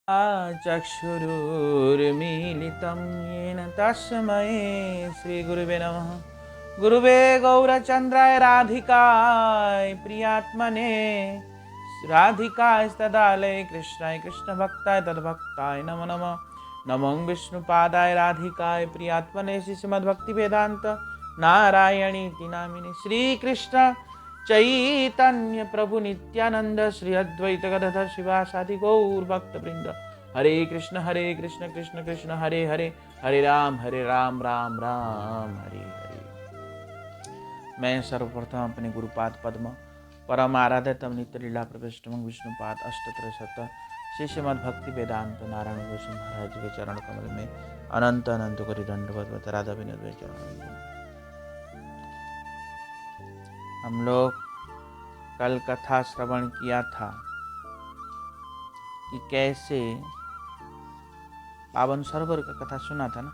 चक्षुरुर्मीलितं येन तस्मै श्रीगुरुवे नमः। गुरुवे गौरचन्द्राय राधिकाय प्रियात्मने राधिकाय तदालये कृष्णाय कृष्णभक्ताय तद्भक्ताय नमो नमः। नमो विष्णुपादाय राधिकाय प्रियात्मने श्रीमद्भक्तिवेदान्त नारायणीति नामिने श्रीकृष्ण चैतन्य प्रभु नित्यानंद श्री अद्वैत गदाधर शिवासादि गौर भक्त वृंद। हरे कृष्ण कृष्ण कृष्ण हरे हरे, हरे राम राम राम हरे हरे। मैं सर्वप्रथम अपने गुरुपाद पद्म परम आराध्य तम नित्य लीला प्रविष्टम विष्णुपाद अष्टोत्तर शत श्री श्रीमद् भक्ति वेदांत नारायण गोस्वामी महाराज के चरण कमल में अनंत अनंत करि दंडवत राधा विनोद चरण। हम लोग कल कथा श्रवण किया था कि कैसे पावन सरोवर का कथा सुना था ना?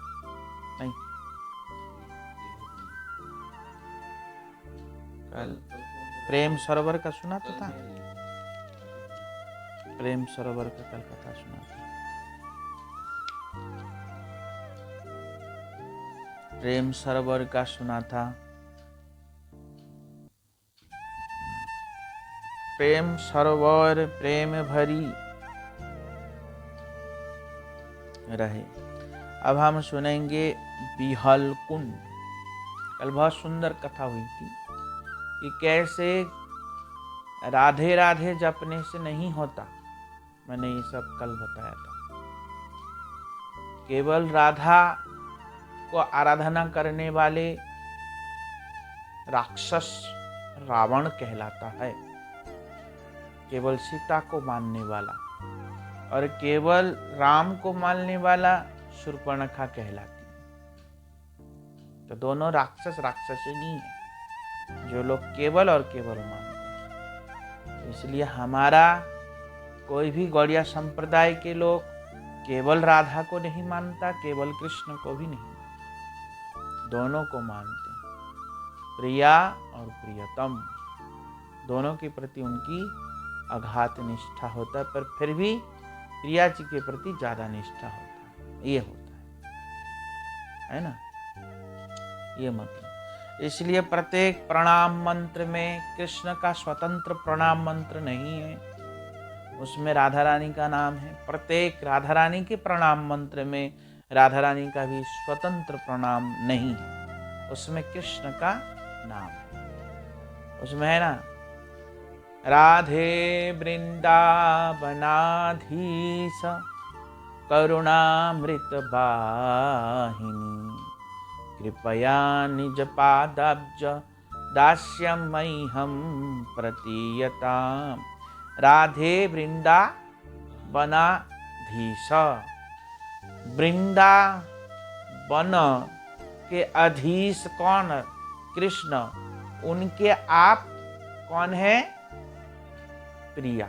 नहीं, कल प्रेम सरोवर का सुना तो था। प्रेम सरोवर का कल कथा सुना था। प्रेम सरोवर का सुना था। प्रेम सरोवर प्रेम भरी रहे। अब हम सुनेंगे बिहल कुंड। कल बहुत सुंदर कथा हुई थी कि कैसे राधे राधे जपने से नहीं होता। मैंने ये सब कल बताया था। केवल राधा को आराधना करने वाले राक्षस रावण कहलाता है, केवल सीता को मानने वाला, और केवल राम को मानने वाला शूर्पणखा कहलाती है। तो दोनों राक्षस राक्षसिनी है जो लोग केवल और केवल मानते हैं। इसलिए हमारा कोई भी गौड़िया संप्रदाय के लोग केवल राधा को नहीं मानता, केवल कृष्ण को भी नहीं मानता, दोनों को मानते हैं। प्रिया और प्रियतम दोनों के प्रति उनकी अघात निष्ठा होता है, पर फिर भी प्रिया जी के प्रति ज्यादा निष्ठा होता है। ये होता है ना? ये मतलब इसलिए प्रत्येक प्रणाम मंत्र में कृष्ण का स्वतंत्र प्रणाम मंत्र नहीं है, उसमें राधा रानी का नाम है। प्रत्येक राधा रानी के प्रणाम मंत्र में राधा रानी का भी स्वतंत्र प्रणाम नहीं है, उसमें कृष्ण का नाम है। उसमें है ना, राधे वृंदावनाधीश करुणामृत वाहिनी कृपया निज पादाब्ज दास्यं मह्यं प्रतीयताम्। राधे वृंदावनाधीश, वृंदावन के अधीश कौन? कृष्ण। उनके आप कौन है? प्रिया।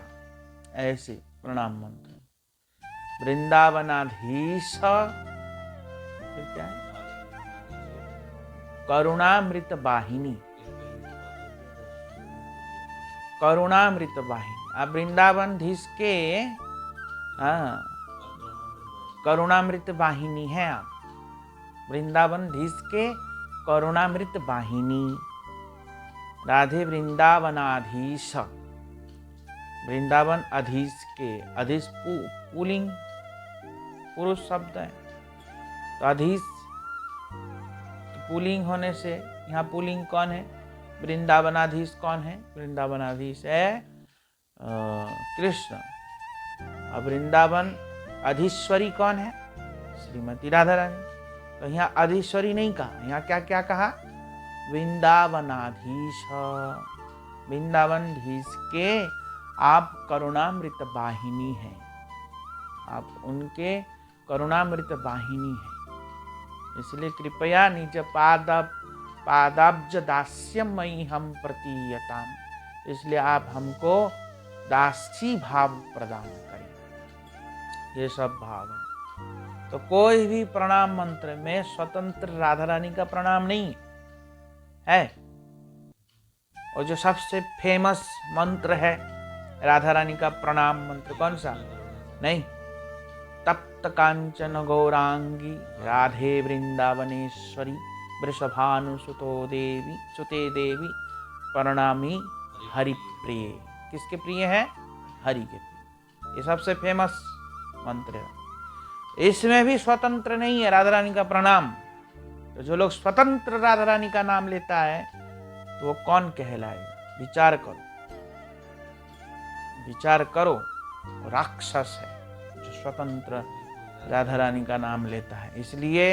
ऐसे प्रणाम मंत्र। वृंदावनाधीश फिर क्या है? करुणामृत वाहिनी, करुणामृत वाहिनी। आप वृंदावन धीश के करुणामृत वाहिनी है। आप वृंदावन धीश के करुणामृत वाहिनी। राधे वृंदावनाधीश, वृंदावन अधीश के। अधीश पुल्लिंग पुरुष शब्द है, तो अधीश पुल्लिंग होने से यहाँ पुल्लिंग कौन है? वृंदावनाधीश कौन है? वृंदावनाधीश है कृष्ण। अब वृंदावन अधीश्वरी कौन है? श्रीमती राधा रानी। तो यहाँ अधीश्वरी नहीं कहा, यहाँ क्या क्या कहा? वृंदावनाधीश। वृंदावन धीश के आप करुणामृत वाहिनी हैं, आप उनके करुणामृत वाहिनी हैं। इसलिए कृपया निज पादाब्ज दास्यं मह्यं प्रतीयताम्। इसलिए आप हमको दासी भाव प्रदान करें। ये सब भाव है। तो कोई भी प्रणाम मंत्र में स्वतंत्र राधा रानी का प्रणाम नहीं है। और जो सबसे फेमस मंत्र है राधा रानी का प्रणाम मंत्र कौन सा? नहीं, तप्त कांचन गौरांगी राधे वृंदावनेश्वरी सुते देवी प्रणामी हरिप्रिय। किसके प्रिय है? हरि के प्रिय। ये सबसे फेमस मंत्र है। इसमें भी स्वतंत्र नहीं है राधा रानी का प्रणाम। तो जो लोग स्वतंत्र राधा रानी का नाम लेता है तो वो कौन कहलाएगा? विचार करो, विचार करो। राक्षस है जो स्वतंत्र राधा रानी का नाम लेता है। इसलिए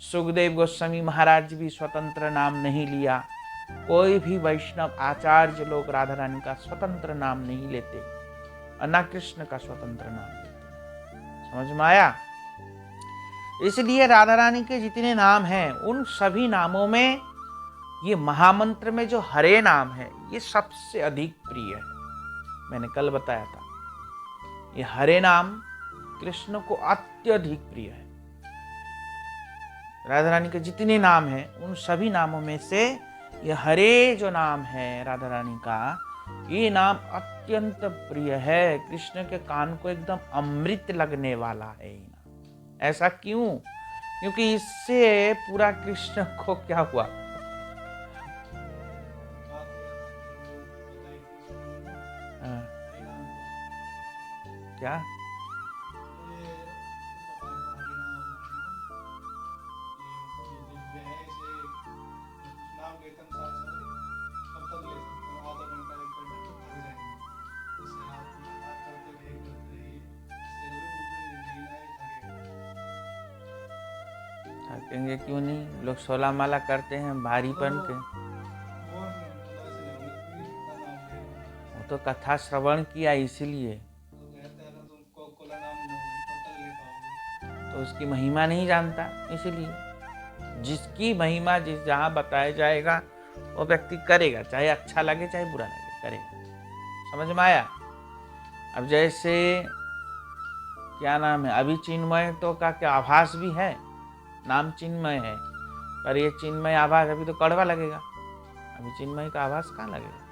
सुखदेव गोस्वामी महाराज भी स्वतंत्र नाम नहीं लिया। कोई भी वैष्णव आचार्य लोग राधा रानी का स्वतंत्र नाम नहीं लेते और न कृष्ण का स्वतंत्र नाम लेते। समझ में आया? इसलिए राधा रानी के जितने नाम हैं उन सभी नामों में ये महामंत्र में जो हरे नाम है ये सबसे अधिक प्रिय है। मैंने कल बताया था ये हरे नाम कृष्ण को अत्यधिक प्रिय है। राधा रानी के जितने नाम हैं उन सभी नामों में से ये हरे जो नाम है राधा रानी का, ये नाम अत्यंत प्रिय है। कृष्ण के कान को एकदम अमृत लगने वाला है ये नाम। ऐसा क्यों? क्योंकि इससे पूरा कृष्ण को क्या हुआ? क्या? थकेंगे क्यों नहीं? लोग 16 माला करते हैं भारीपन के। वो तो कथा श्रवण किया इसीलिए, तो उसकी महिमा नहीं जानता। इसीलिए जिसकी महिमा जिस जहाँ बताया जाएगा वो व्यक्ति करेगा, चाहे अच्छा लगे चाहे बुरा लगे, करेगा। समझ में आया? अब जैसे क्या नाम है, अभी चिन्मय तो का क्या आभास भी है, नाम चिन्मय है, पर ये चिन्मय आभास अभी तो कड़वा लगेगा। अभी चिन्मय का आभास कहाँ लगेगा?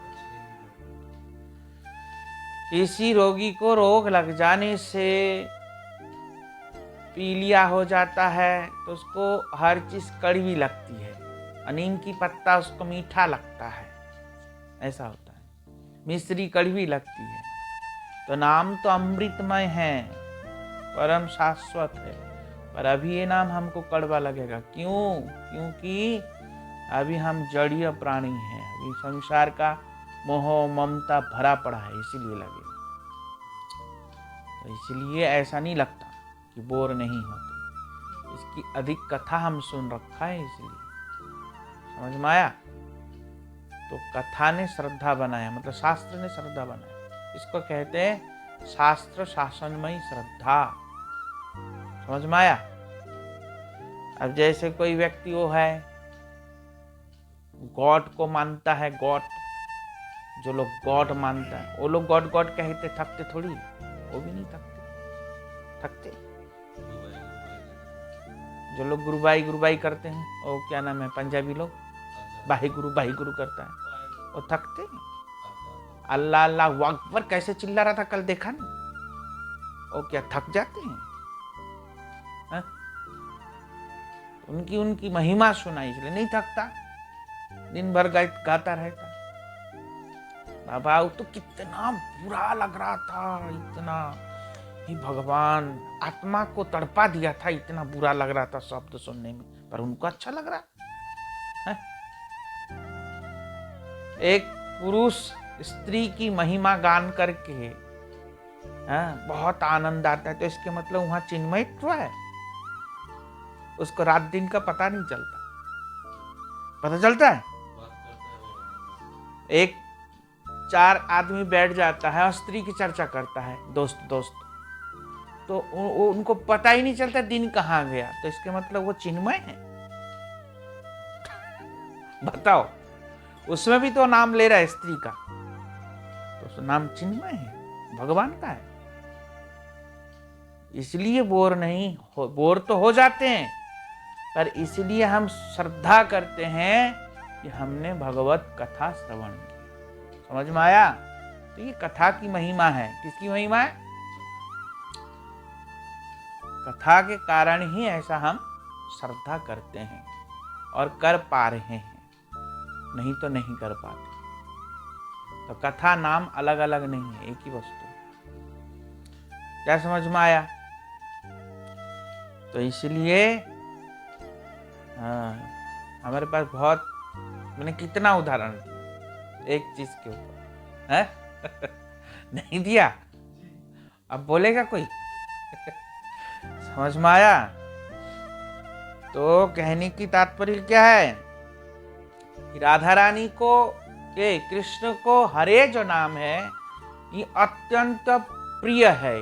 किसी रोगी को रोग लग जाने से पीलिया हो जाता है तो उसको हर चीज कड़वी लगती है। नीम की पत्ता उसको मीठा लगता है, ऐसा होता है। मिश्री कड़वी लगती है। तो नाम तो अमृतमय है, परम शाश्वत है, पर अभी ये नाम हमको कड़वा लगेगा। क्यों? क्योंकि अभी हम जड़ीय प्राणी हैं, अभी संसार का मोह ममता भरा पड़ा है, इसीलिए लगेगा। तो इसलिए ऐसा नहीं लगता कि बोर नहीं होती। इसकी अधिक कथा हम सुन रखा है, इसलिए। समझ में आया? तो कथा ने श्रद्धा बनाया, मतलब शास्त्र ने श्रद्धा बनाया। इसको कहते हैं शास्त्र शासनमयी श्रद्धा। समझ में आया? अब जैसे कोई व्यक्ति वो है गॉड को मानता है, गॉड, जो लोग गॉड मानता है वो लोग गॉड गॉड कहते थकते थोड़ी, वो भी नहीं थकते। जो लोग गुरुबाई करते हैं, वो क्या नाम है पंजाबी लोग, भाई गुरु करता है, वो थकते हैं। अल्लाह अल्लाह अकबर कैसे चिल्ला रहा था कल, देखा नहीं? वो क्या थक जाते हैं? उनकी महिमा सुना इसलिए नहीं थकता, दिन भर गाता रहता। बाबा वो तो कितना बुरा लग रहा था, इतना ही भगवान आत्मा को तड़पा दिया था, इतना बुरा लग रहा था शब्द सुनने में, पर उनको अच्छा लग रहा है। एक पुरुष स्त्री की महिमा गान करके बहुत आनंद आता है, तो इसके मतलब वहां चिन्मयत्व है। उसको रात दिन का पता नहीं चलता। पता चलता है? एक 4 आदमी बैठ जाता है और स्त्री की चर्चा करता है, दोस्त, तो उनको पता ही नहीं चलता दिन कहाँ गया, तो इसके मतलब वो चिन्मय है। बताओ, उसमें भी तो नाम ले रहा है स्त्री का, तो नाम चिन्मय है, भगवान का है। इसलिए बोर तो हो जाते हैं, पर इसलिए हम श्रद्धा करते हैं कि हमने भगवत कथा श्रवण किया। समझ में आया? तो ये कथा की महिमा है। किसकी महिमा है? कथा के कारण ही ऐसा हम श्रद्धा करते हैं और कर पा रहे हैं, नहीं तो नहीं कर पाते। तो कथा नाम अलग अलग नहीं है, एक ही वस्तु। क्या समझ में आया? तो इसलिए हमारे पास बहुत, मैंने कितना उदाहरण दिया एक चीज के ऊपर, है? नहीं दिया? अब बोलेगा कोई? समझ में आया? तो कहने की तात्पर्य क्या है कि राधा रानी को, ये कृष्ण को हरे जो नाम है ये अत्यंत प्रिय है।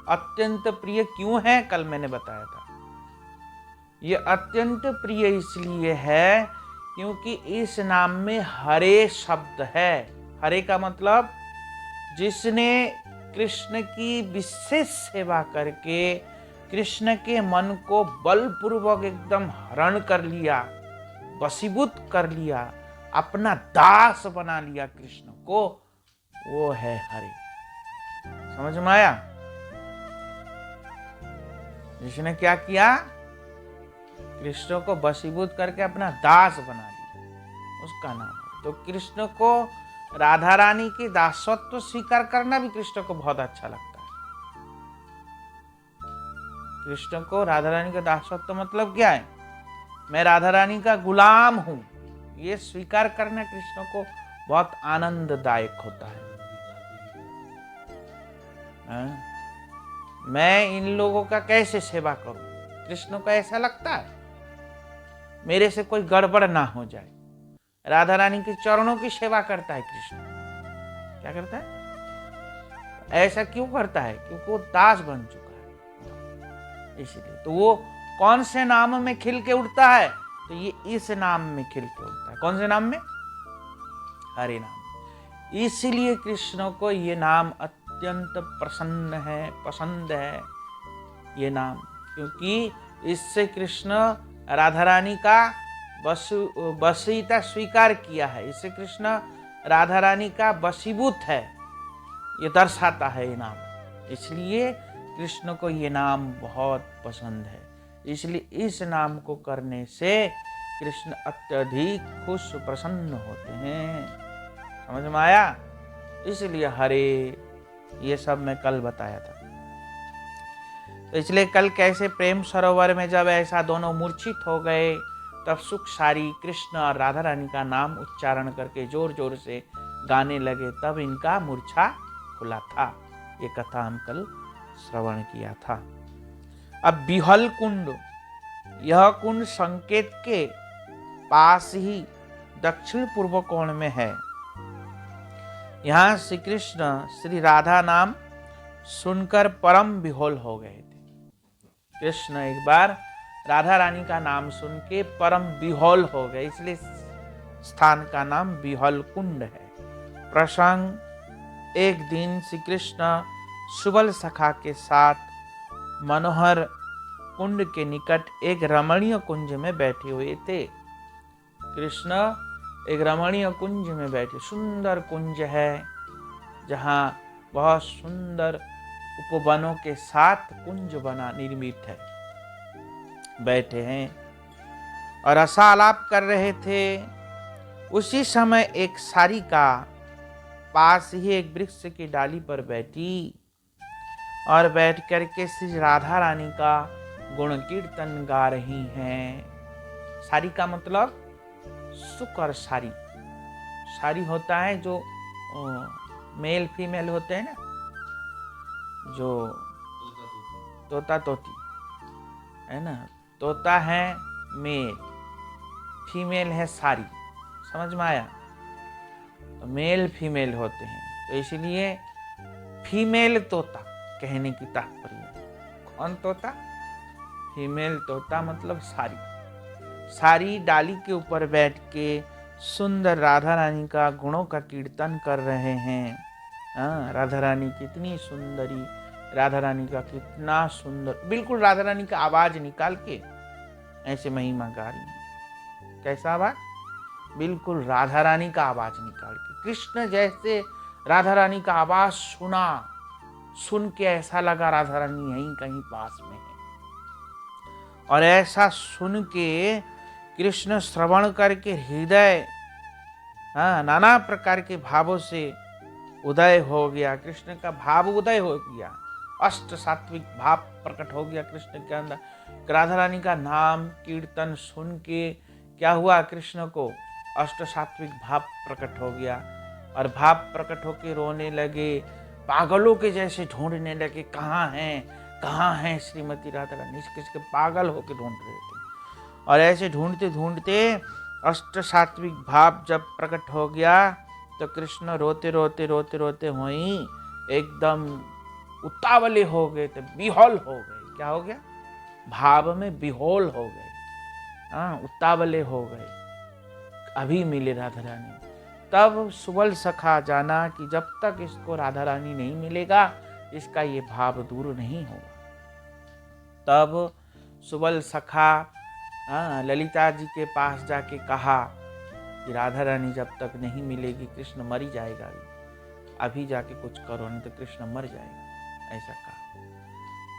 अत्यंत प्रिय क्यों है? कल मैंने बताया था। ये अत्यंत प्रिय इसलिए है क्योंकि इस नाम में हरे शब्द है। हरे का मतलब जिसने कृष्ण की विशेष सेवा करके कृष्ण के मन को बलपूर्वक एकदम हरण कर लिया, वशीभूत कर लिया, अपना दास बना लिया कृष्ण को, वो है हरे। समझ में आया? जिसने क्या किया? कृष्ण को वशीभूत करके अपना दास बना लिया, उसका नाम है। तो कृष्ण को राधा रानी की दासत्व स्वीकार करना भी कृष्ण को बहुत अच्छा लगता है। कृष्ण को राधा रानी का दासत्व मतलब क्या है? मैं राधा रानी का गुलाम हूं, ये स्वीकार करना कृष्ण को बहुत आनंददायक होता है। मैं इन लोगों का कैसे सेवा करूं? कृष्ण को ऐसा लगता है मेरे से कोई गड़बड़ ना हो जाए। राधा रानी के चरणों की सेवा करता है कृष्ण। क्या करता है? ऐसा क्यों करता है? क्योंकि वो दास बन चुका है, इसलिए। तो वो कौन से नाम में खिल के उठता है? तो ये इस नाम में खिल के उठता है। कौन से नाम में? हरे नाम। इसलिए कृष्ण को ये नाम अत्यंत प्रसन्न है, पसंद है ये नाम, क्योंकि इससे कृष्ण राधा रानी का वशीता स्वीकार किया है। इससे कृष्ण राधा रानी का वशीभूत है, ये दर्शाता है ये नाम। इसलिए कृष्ण को ये नाम बहुत पसंद है। इसलिए इस नाम को करने से कृष्ण अत्यधिक खुश प्रसन्न होते हैं। समझ में आया? इसलिए हरे, ये सब मैं कल बताया था। तो इसलिए कल कैसे प्रेम सरोवर में जब ऐसा दोनों मूर्छित हो गए, तब सुख सारी कृष्ण और राधा रानी का नाम उच्चारण करके जोर जोर से गाने लगे, तब इनका मूर्छा खुला था। ये कथा हम कल श्रवण किया था। अब बिहल कुंड, यह कुंड संकेत के पास ही दक्षिण पूर्व कोण में है। यहाँ श्री कृष्ण श्री राधा नाम सुनकर परम विहोल हो गए थे। कृष्ण एक बार राधा रानी का नाम सुन के परम विहोल हो गए, इसलिए स्थान का नाम बिहल कुंड है। प्रसंग, एक दिन श्री कृष्ण सुबल सखा के साथ मनोहर कुंड के निकट एक रमणीय कुंज में बैठे हुए थे। कृष्ण एक रमणीय कुंज में बैठे, सुंदर कुंज है जहाँ बहुत सुंदर उपवनों के साथ कुंज बना निर्मित है, बैठे हैं और रसालाप कर रहे थे। उसी समय एक सारिका पास ही एक वृक्ष की डाली पर बैठी और बैठ करके श्री राधा रानी का गुण कीर्तन गा रही हैं। सारिका मतलब सुख और सारी। सारी होता है जो मेल फीमेल होते हैं ना, जो तोता तोती है ना, तोता है मेल, फीमेल है सारी। समझ में आया? तो मेल फीमेल होते हैं, तो इसलिए फीमेल तोता कहने की तात्पर्य। कौन तोता? फीमेल तोता मतलब सारी। सारी डाली के ऊपर बैठ के सुंदर राधा रानी का गुणों का कीर्तन कर रहे हैं। राधा रानी कितनी सुंदरी, राधा रानी का कितना सुंदर, बिल्कुल राधा रानी का आवाज निकाल के ऐसे महिमा गा रही है। कैसा आवाज? बिल्कुल राधा रानी का आवाज निकाल के। कृष्ण जैसे राधा रानी का आवाज सुना, सुन के ऐसा लगा राधा रानी यहीं कहीं पास में है। और ऐसा सुन के कृष्ण श्रवण करके हृदय नाना प्रकार के भावों से उदय हो गया। कृष्ण का भाव उदय हो गया, अष्ट सात्विक भाव प्रकट हो गया कृष्ण के अंदर। राधा रानी का नाम कीर्तन सुन के क्या हुआ, कृष्ण को अष्ट सात्विक भाव प्रकट हो गया। और भाव प्रकट होके रोने लगे, पागलों के जैसे ढूंढने लगे, कहाँ हैं श्रीमती राधा रानी, किसके पागल होके ढूंढ रहे थे। और ऐसे ढूंढते ढूंढते अष्ट सात्विक भाव जब प्रकट हो गया तो कृष्ण रोते रोते वहीं एकदम उतावले हो गए थे, बिहोल हो गए। क्या हो गया, भाव में बिहोल हो गए, उतावले हो गए, अभी मिले राधा रानी। तब सुबल सखा जाना कि जब तक इसको राधा रानी नहीं मिलेगा इसका ये भाव दूर नहीं होगा। तब सुबल सखा ललिता जी के पास जाके कहा कि राधा रानी जब तक नहीं मिलेगी कृष्ण मर ही जाएगा, अभी जाके कुछ करो नहीं तो कृष्ण मर जाएगा, ऐसा कहा।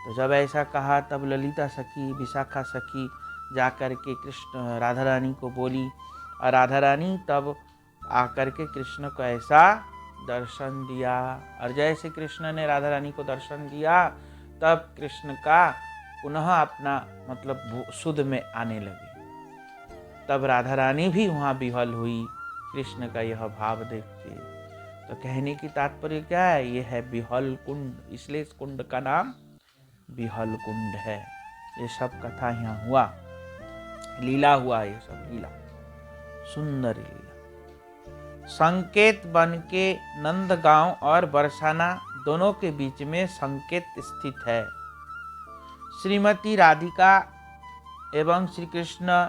तो जब ऐसा कहा तब ललिता सखी, विशाखा सखी जाकर के कृष्ण राधा रानी को बोली। और राधा रानी तब आकर के कृष्ण को ऐसा दर्शन दिया। और जैसे कृष्ण ने राधा रानी को दर्शन दिया तब कृष्ण का पुनः अपना मतलब सुध में आने लगे। तब राधा रानी भी वहाँ विह्वल हुई कृष्ण का यह भाव देख के। तो कहने की तात्पर्य क्या है, ये है विह्वल कुंड, इसलिए इस कुंड का नाम विह्वल कुंड है। ये सब कथा यहाँ हुआ, लीला हुआ, ये सब लीला, सुंदर लीला। संकेत बन के नंदगांव और बरसाना दोनों के बीच में संकेत स्थित है। श्रीमती राधिका एवं श्री कृष्ण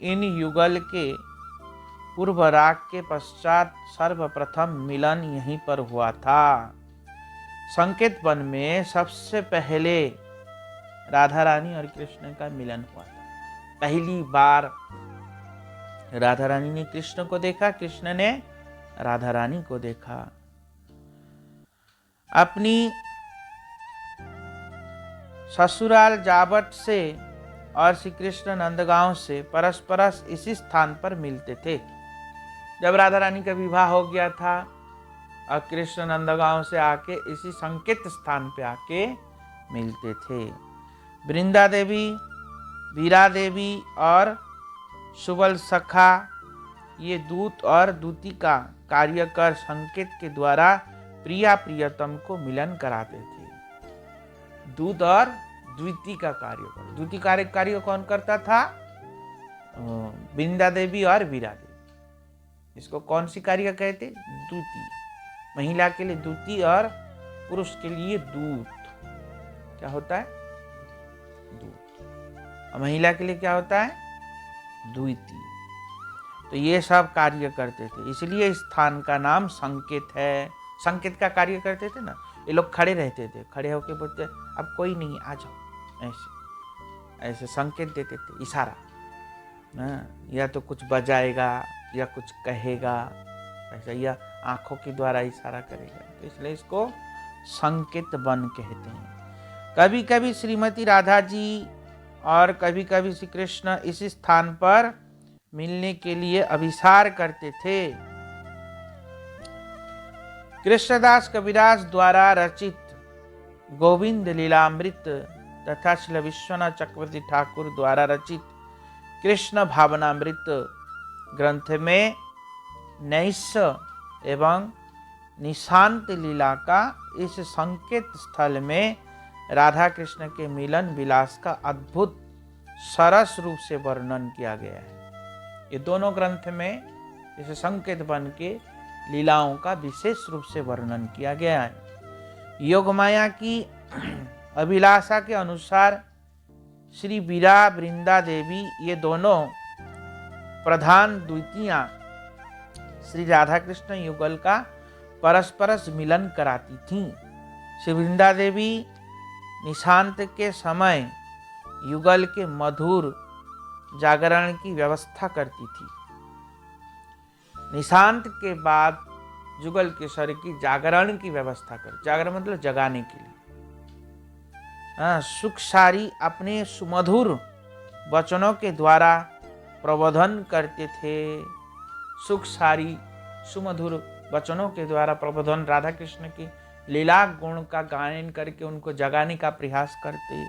इन युगल के पूर्व राग के पश्चात सर्वप्रथम मिलन यहीं पर हुआ था। संकेत वन में सबसे पहले राधा रानी और कृष्ण का मिलन हुआ था। पहली बार राधा रानी ने कृष्ण को देखा, कृष्ण ने राधा रानी को देखा। अपनी ससुराल जावट से और श्री कृष्ण नंदगांव से परस्पर इसी स्थान पर मिलते थे। जब राधा रानी का विवाह हो गया था और कृष्ण नंदगांव से आके इसी संकेत स्थान पे आके मिलते थे। वृंदा देवी, वीरा देवी और सुबल सखा ये दूत और दूती का कार्य कर संकेत के द्वारा प्रिया प्रियतम को मिलन कराते थे। दूत और द्विती का कार्य कर, द्विती कार्य कौन करता था, वृंदा देवी और वीरा देवी। इसको कौन सी कार्य कहते, दूती। महिला के लिए दूती और पुरुष के लिए दूत। क्या होता है, दूत। और महिला के लिए क्या होता है, द्विती। तो ये सब कार्य करते थे, इसलिए इस स्थान का नाम संकेत है। संकेत का कार्य करते थे ना, ये लोग खड़े रहते थे, खड़े होके बोलते अब कोई नहीं आ जाओ, ऐसे ऐसे संकेत देते थे, इशारा ना, या तो कुछ बजाएगा या कुछ कहेगा ऐसा, या आंखों के द्वारा इशारा करेगा। तो इसलिए इसको संकेत वन कहते हैं। कभी कभी श्रीमती राधा जी और कभी कभी श्री कृष्ण इस स्थान पर मिलने के लिए अभिसार करते थे। कृष्णदास कविराज द्वारा रचित गोविंद लीलामृत तथा श्री विश्वनाथ चक्रवर्ती ठाकुर द्वारा रचित कृष्ण भावनामृत ग्रंथ में नैष्य एवं निशांत लीला का इस संकेत स्थल में राधा कृष्ण के मिलन विलास का अद्भुत सरस रूप से वर्णन किया गया है। ये दोनों ग्रंथ में इस संकेत वन के लीलाओं का विशेष रूप से वर्णन किया गया है। योगमाया की अभिलाषा के अनुसार श्री वीरा वृंदा देवी ये दोनों प्रधान द्वितियां श्री राधा कृष्ण युगल का परस्पर मिलन कराती थीं। श्री वृंदा देवी निशांत के समय युगल के मधुर जागरण की व्यवस्था करती थी। निशांत के बाद जुगल किशोर की जागरण की व्यवस्था कर, जागरण मतलब जगाने के लिए, सुखसारी अपने सुमधुर वचनों के द्वारा प्रबोधन करते थे। सुखसारी सुमधुर वचनों के द्वारा प्रबोधन, राधा कृष्ण की लीला गुण का गायन करके उनको जगाने का प्रयास करते।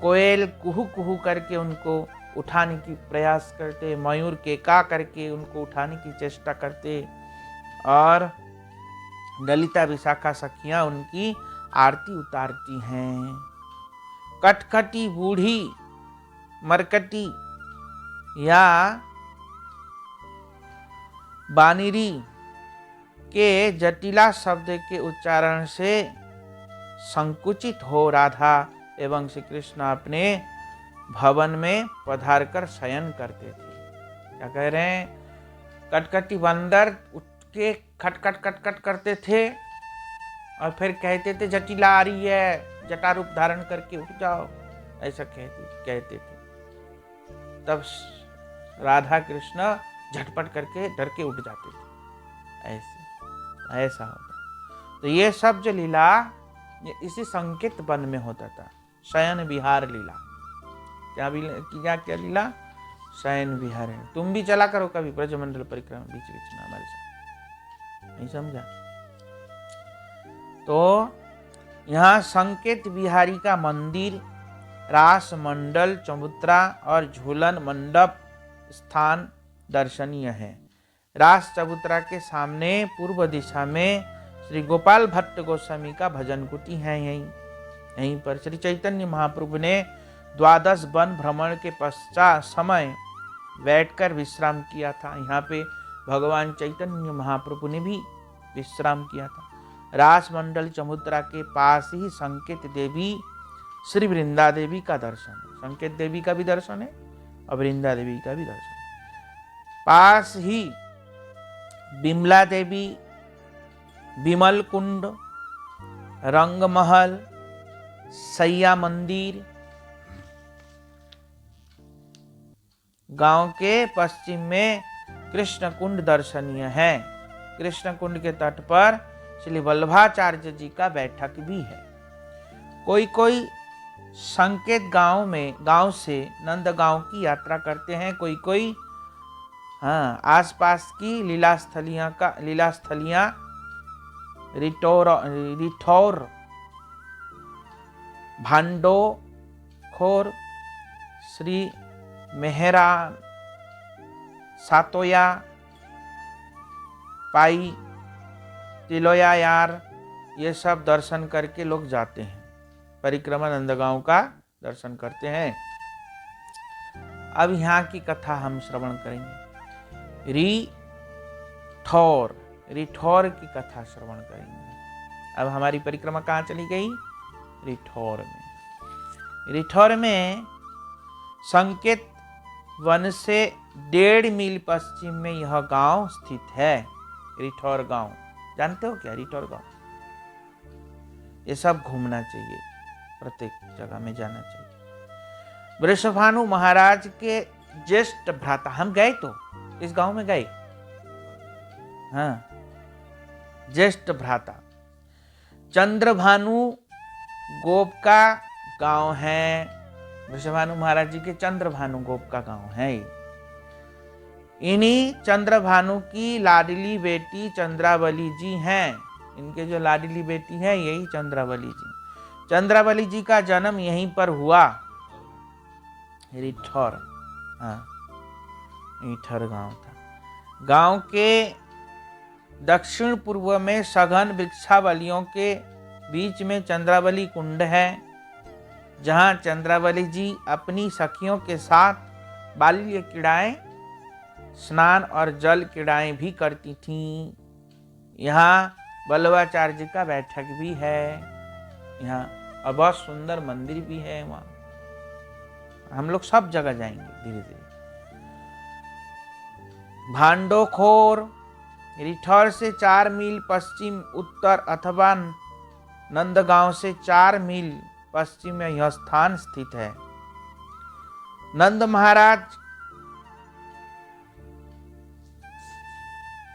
कोयल कुहू कुहू करके उनको उठाने की प्रयास करते, मयूर केका करके उनको उठाने की चेष्टा करते, और ललिता विशाखा सखियां उनकी आरती उतारती हैं। कटकटी बूढ़ी मरकटी या बानिरी के जटिला शब्द के उच्चारण से संकुचित हो राधा एवं श्री कृष्ण अपने भवन में पधार कर शयन करते थे। क्या कह रहे हैं? कटकटी बंदर उठ के खटखट खटखट करते थे और फिर कहते थे जटिला आ रही है, जटा रूप धारण करके उठ जाओ, ऐसा कहते थे। तब राधा कृष्ण झटपट करके डर के उठ जाते थे। ऐसा होता। तो ये सब जो लीला ये इसी संकेत वन में होता था। शयन विहार लीला। क्या लीला? शयन विहार है। तुम भी चला करो कभी ब्रजमंडल परिक्रमा बीच बीच में हमारे साथ। नहीं समझा? तो यहाँ संकेत विहारी का मंदिर, रास मंडल, चबूतरा और झूलन मंडप स्थान दर्शनीय है। रास चबूतरा के सामने पूर्व दिशा में श्री गोपाल भट्ट गोस्वामी का भजन कुटी है। यहीं पर श्री चैतन्य महाप्रभु ने 12 वन भ्रमण के पश्चात समय बैठकर विश्राम किया था। यहाँ पे भगवान चैतन्य महाप्रभु ने भी विश्राम किया था। रास मंडल चबूतरा के पास ही संकेत देवी श्री वृंदा देवी का दर्शन है। संकेत देवी का भी दर्शन है और वृंदा देवी का भी दर्शन है। पास ही बिमला देवी, विमल कुंड, रंगमहल, सैया मंदिर, गांव के पश्चिम में कृष्ण कुंड दर्शनीय है। कृष्ण कुंड के तट पर श्री वल्लभाचार्य जी का बैठक भी है। कोई कोई संकेत गांव से नंदगांव की यात्रा करते हैं। कोई आसपास की लीला स्थलियां रिठौर, भांडो खोर, श्री मेहरा, सातोया, पाई, तिलोया यार, ये सब दर्शन करके लोग जाते हैं। परिक्रमा नंदगांव का दर्शन करते हैं। अब यहाँ की कथा हम श्रवण करेंगे। रिठौर की कथा श्रवण करेंगे। अब हमारी परिक्रमा कहाँ चली गई? रिठौर में। रिठौर में संकेत वन से 1.5 मील पश्चिम में यह गांव स्थित है। रिठौर गांव जानते हो क्या? रिठौर गांव ये सब घूमना चाहिए, प्रत्येक जगह में जाना चाहिए। वृषभानु महाराज के ज्येष्ठ भ्राता, हम गए तो इस गांव में गए, ज्येष्ठ भ्राता चंद्रभानु गोप का गांव है। वृषभानु महाराज जी के चंद्रभानु गोप का गांव है। इन्हीं चंद्रभानु की लाडली बेटी चंद्रावली जी हैं। इनके जो लाडली बेटी है यही चंद्रावली जी। चंद्रावली जी का जन्म यहीं पर हुआ, रिठौर। रिठौर गांव था। गांव के दक्षिण पूर्व में सघन वृक्षावलियों के बीच में चंद्रावली कुंड है, जहां चंद्रावली जी अपनी सखियों के साथ बाल्य क्रीड़ाएं, स्नान और जल क्रीड़ाएं भी करती थीं। यहाँ वल्लभाचार्य जी का बैठक भी है। यहाँ और बहुत सुंदर मंदिर भी है। वहाँ हम लोग सब जगह जाएंगे धीरे धीरे। भांडोखोर रिठौर से 4 मील पश्चिम उत्तर अथवा नंदगांव से 4 मील पश्चिम में यह स्थान स्थित है। नंद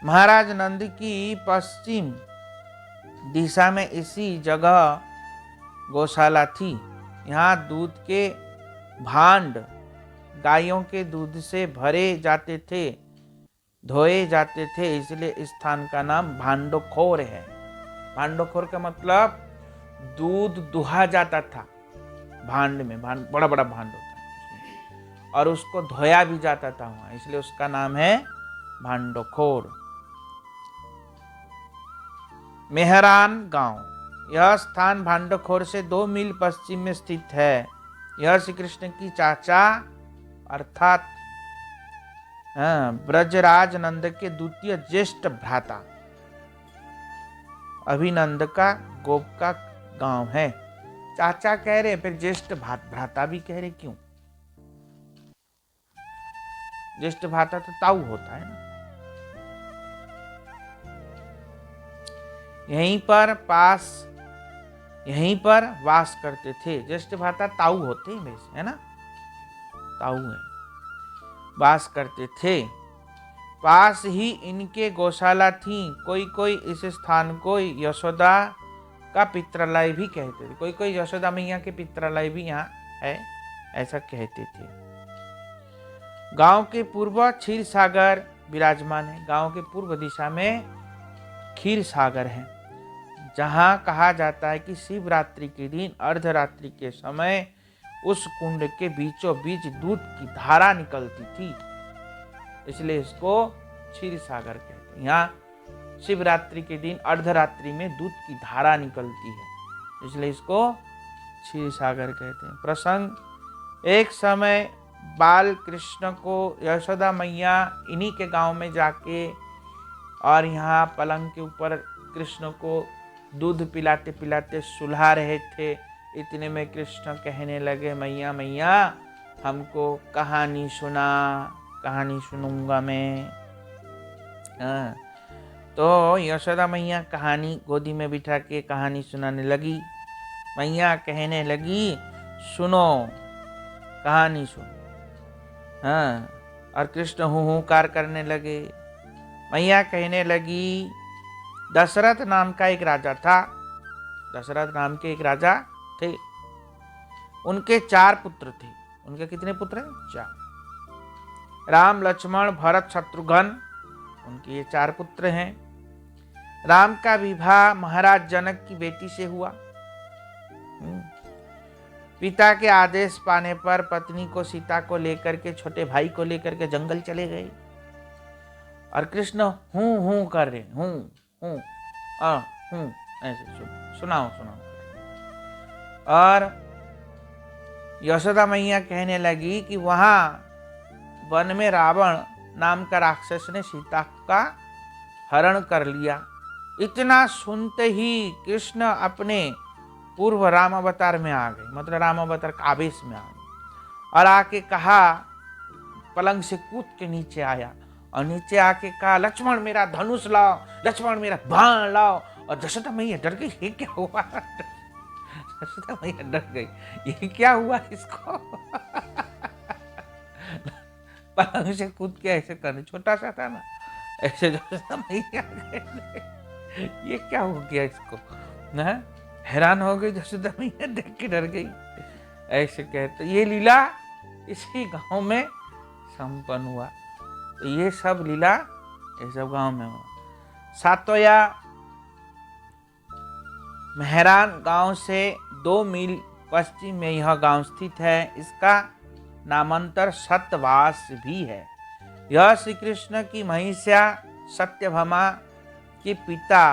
महाराज नंद की पश्चिम दिशा में इसी जगह गौशाला थी। यहाँ दूध के भांड गायों के दूध से भरे जाते थे, धोए जाते थे, इसलिए इस स्थान का नाम भांडोखोर है। भांडोखोर का मतलब दूध दुहा जाता था भांड में, भांड बड़ा बड़ा भांड होता है और उसको धोया भी जाता था वहां, इसलिए उसका नाम है भांडोखोर। मेहरान गांव, यह स्थान भांडोखोर से 2 मील पश्चिम में स्थित है। यह श्री कृष्ण की चाचा अर्थात ब्रजराज नंद के द्वितीय ज्येष्ठ भ्राता अभिनंद का गोप का गांव है। चाचा कह रहे फिर ज्येष्ठ भ्राता भी कह रहे, क्यों? ज्येष्ठ भ्राता तो ताऊ होता है ना। यहीं पर वास करते थे। ज्येष्ठ भ्राता ताऊ होते हैं वैसे, है ना, ताऊ है, वास करते थे। पास ही इनके गौशाला थी। कोई कोई इस स्थान को यशोदा का पित्रालय भी कहते थे। कोई कोई यशोदा मैया के पित्रालय भी यहाँ है, ऐसा कहते थे। गांव के पूर्व क्षीर सागर विराजमान है। गांव के पूर्व दिशा में क्षीर सागर है, जहां कहा जाता है कि शिवरात्रि के दिन अर्धरात्रि के समय उस कुंड के बीचों बीच दूध की धारा निकलती थी, इसलिए इसको क्षीर सागर कहते हैं। यहाँ शिवरात्रि के दिन अर्धरात्रि में दूध की धारा निकलती है, इसलिए इसको क्षीर सागर कहते हैं। प्रसंग, एक समय बाल कृष्ण को यशोदा मैया इन्हीं के गांव में जाके और यहाँ पलंग के ऊपर कृष्ण को दूध पिलाते पिलाते सुला रहे थे। इतने में कृष्ण कहने लगे, मैया मैया हमको कहानी सुना, कहानी सुनूंगा मैं। तो यशोदा मैया कहानी गोदी में बिठा के कहानी सुनाने लगी। मैया कहने लगी, सुनो, कहानी सुनो। और कृष्ण हुंकार करने लगे। मैया कहने लगी, दशरथ नाम का एक राजा था। दशरथ नाम के एक राजा थे। उनके 4 पुत्र थे। उनके कितने पुत्र हैं? 4। राम, लक्ष्मण, भरत, शत्रुघ्न, उनके ये 4 पुत्र हैं। राम का विवाह महाराज जनक की बेटी से हुआ। पिता के आदेश पाने पर पत्नी को सीता को लेकर के, छोटे भाई को लेकर के जंगल चले गए। और कृष्ण हूं कर रहे, हूं ऐसे सुनाओ। और यशोदा मैया कहने लगी कि वहां वन में रावण नाम का राक्षस ने सीता का हरण कर लिया। इतना सुनते ही कृष्ण अपने पूर्व राम अवतार में आ गए, मतलब राम अवतार का आवेश में आ गए और आके कहा, पलंग से कूद के नीचे आया और नीचे आके कहा, लक्ष्मण मेरा धनुष लाओ, लक्ष्मण मेरा बाण लाओ। और यशोदा मैया डर गई, ये क्या हुआ? यशोदा मैया डर गई, ये क्या हुआ इसको? पलंग से कूद के ऐसे करने, छोटा सा था ना, ऐसे यशोदा मैया ये क्या हो गया इसको? ना हैरान हो गई यशोदा मैया, देख के डर गई। ऐसे कहते, ये लीला इसी गांव में संपन्न हुआ। तो ये सब लीला ये सब गांव में हुआ। सातोया मेहरान गांव से 2 मील पश्चिम में यह गांव स्थित है। इसका नामांतर सत्यवास भी है। यह श्री कृष्ण की महिष्या सत्यभामा के पिता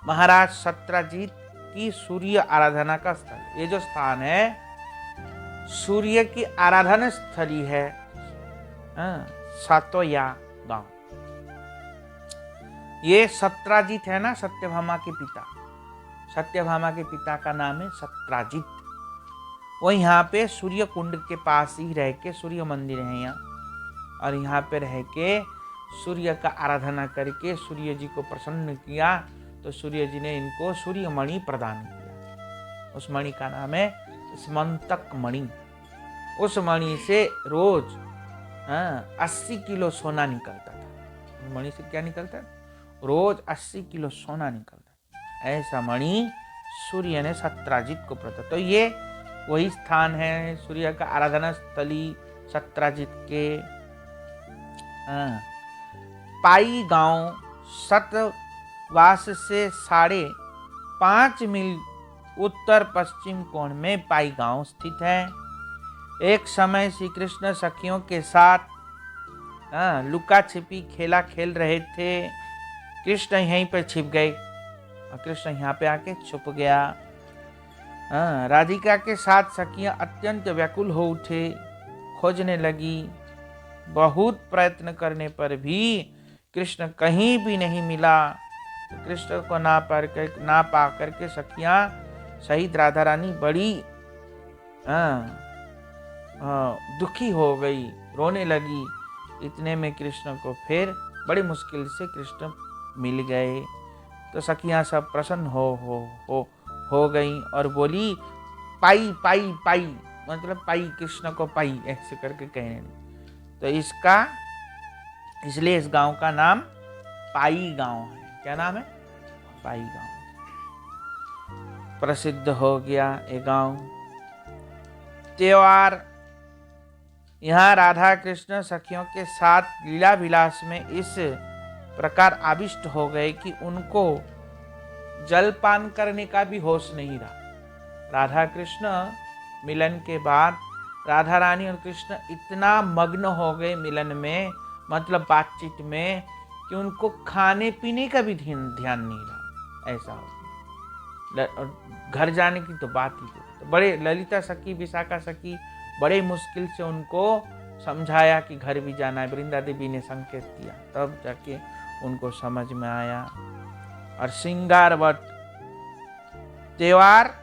महाराज सत्यजीत की सूर्य आराधना का स्थल। ये जो स्थान है सूर्य की आराधना स्थली है। सातोया गांव, ये सत्यजीत है ना, सत्यभामा के पिता। सत्यभामा के पिता का नाम है सत्यजीत। वो यहाँ पे सूर्य कुंड के पास ही रह के, सूर्य मंदिर है यहाँ, और यहाँ पे रह के सूर्य का आराधना करके सूर्य जी को प्रसन्न किया। तो सूर्य जी ने इनको सूर्य मणि प्रदान किया। उस मणि का नाम है स्मंतक मणि। उस मणि से रोज 80 किलो सोना निकलता था। मणि से क्या निकलता? रोज 80 किलो सोना निकलता। ऐसा मणि सूर्य ने सत्राजित को प्रदान। तो ये वही स्थान है सूर्य का आराधना स्थली सत्राजित के। पाई गांव सतवास से 5.5 मील उत्तर पश्चिम कोण में पाई गांव स्थित है। एक समय श्री कृष्ण सखियों के साथ लुका छिपी खेला खेल रहे थे। कृष्ण यहीं पर छिप गए और कृष्ण यहाँ पे आके छुप गया। राधिका के साथ सखियां अत्यंत व्याकुल हो उठे, खोजने लगी। बहुत प्रयत्न करने पर भी कृष्ण कहीं भी नहीं मिला। कृष्ण को ना पा करके सखियां सहित राधा रानी बड़ी दुखी हो गई, रोने लगी। इतने में कृष्ण को फिर बड़ी मुश्किल से कृष्ण मिल गए। तो सखियां सब प्रसन्न हो गई और बोली पाई पाई पाई, मतलब पाई, कृष्ण को पाई, ऐसे करके कहने। तो इसलिए इस गांव का नाम पाई गांव है। क्या नाम है? पाई गांव। प्रसिद्ध हो गया ये गांव। त्योहार यहाँ राधा कृष्ण सखियों के साथ लीला विलास में इस प्रकार आविष्ट हो गए कि उनको जलपान करने का भी होश नहीं रहा। राधा कृष्ण मिलन के बाद राधा रानी और कृष्ण इतना मग्न हो गए मिलन में, मतलब बातचीत में, कि उनको खाने पीने का भी ध्यान नहीं रहा। ऐसा हो घर जाने की तो बात ही तो बड़े ललिता सखी विशाखा सखी बड़े मुश्किल से उनको समझाया कि घर भी जाना है। वृंदा देवी ने संकेत दिया, तब जाके उनको समझ में आया। और सिंगारवट त्योहार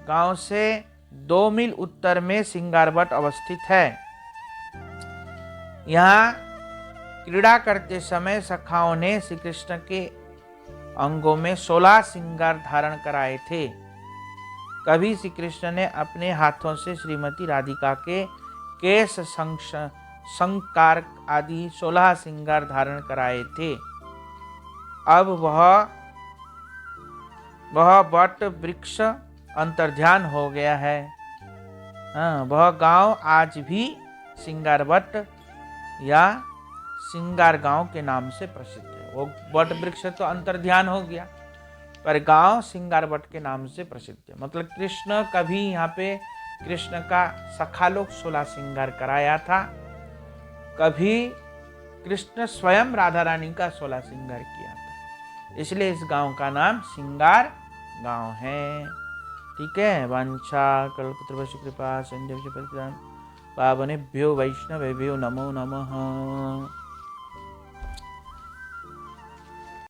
गांव से 2 मील उत्तर में सिंगारवट अवस्थित है। यहाँ क्रीड़ा करते समय सखाओं ने श्री कृष्ण के अंगों में 16 सिंगार धारण कराए थे। कभी श्री कृष्ण ने अपने हाथों से श्रीमती राधिका के केश संकार आदि 16 सिंगार धारण कराए थे। अब वह वट वृक्ष अंतर्ध्यान हो गया है। वह गांव आज भी सिंगारवट या सिंगार गांव के नाम से प्रसिद्ध है। वो वट वृक्ष तो अंतर्ध्यान हो गया, पर गांव सिंगारवट के नाम से प्रसिद्ध है। मतलब कृष्ण कभी यहाँ पे कृष्ण का सखा लोग 16 सिंगार कराया था, कभी कृष्ण स्वयं राधा रानी का 16 सिंगार किया था। इसलिए इस गांव का नाम सिंगार गांव है। ठीक है। वांछा कल्पतरुभ्यश्च कृपा सिंधुभ्यश्च पतितानां पावनेभ्यो वैष्णवेभ्यो नमो नमः।